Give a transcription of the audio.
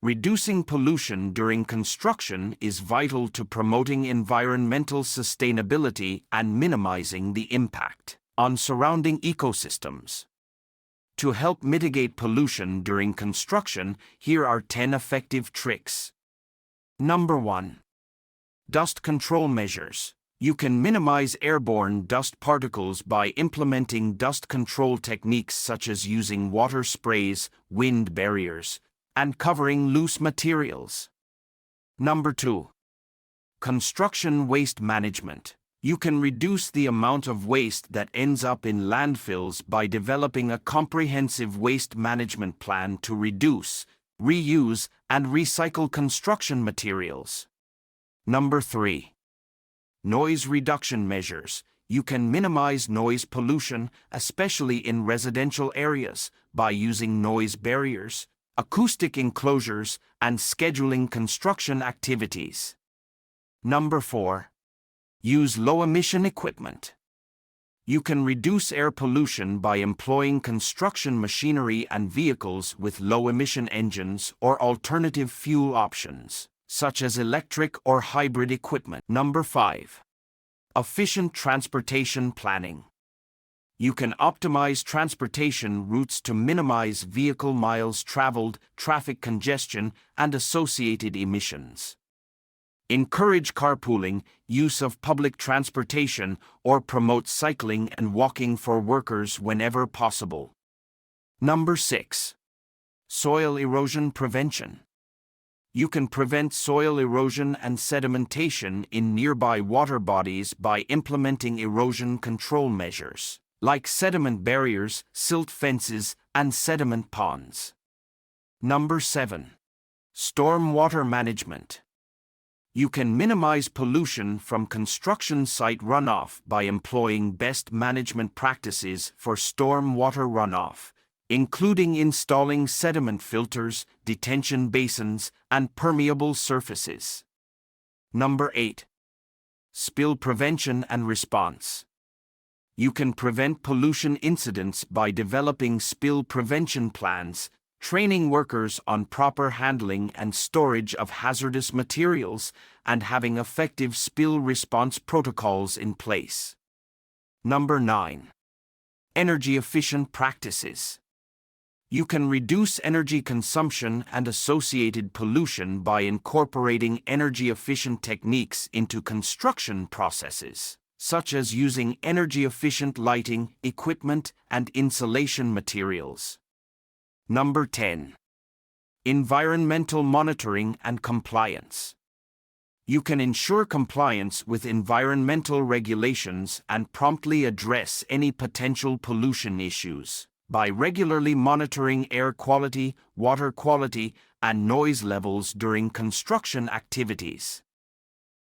Reducing pollution during construction is vital to promoting environmental sustainability and minimizing the impact on surrounding ecosystems. To help mitigate pollution during construction, here are 10 effective tricks. Number 1. Dust control measures. You can minimize airborne dust particles by implementing dust control techniques such as using water sprays, wind barriers, and covering loose materials. Number 2. Construction waste management. You can reduce the amount of waste that ends up in landfills by developing a comprehensive waste management plan to reduce, reuse, and recycle construction materials. Number 3. Noise reduction measures. You can minimize noise pollution, especially in residential areas, by using noise barriers, acoustic enclosures, and scheduling construction activities. Number 4. Use low-emission equipment. You can reduce air pollution by employing construction machinery and vehicles with low-emission engines or alternative fuel options, such as electric or hybrid equipment. Number 5. Efficient transportation planning. You can optimize transportation routes to minimize vehicle miles traveled, traffic congestion, and associated emissions. Encourage carpooling, use of public transportation, or promote cycling and walking for workers whenever possible. Number 6. Soil erosion prevention. You can prevent soil erosion and sedimentation in nearby water bodies by implementing erosion control measures, like sediment barriers, silt fences, and sediment ponds. Number 7. Storm water management. You can minimize pollution from construction site runoff by employing best management practices for storm water runoff, including installing sediment filters, detention basins, and permeable surfaces. Number 8. Spill prevention and response. You can prevent pollution incidents by developing spill prevention plans, training workers on proper handling and storage of hazardous materials, and having effective spill response protocols in place. Number 9. Energy-efficient practices. You can reduce energy consumption and associated pollution by incorporating energy-efficient techniques into construction processes, such as using energy-efficient lighting, equipment, and insulation materials. Number 10. Environmental monitoring and compliance. You can ensure compliance with environmental regulations and promptly address any potential pollution issues by regularly monitoring air quality, water quality, and noise levels during construction activities.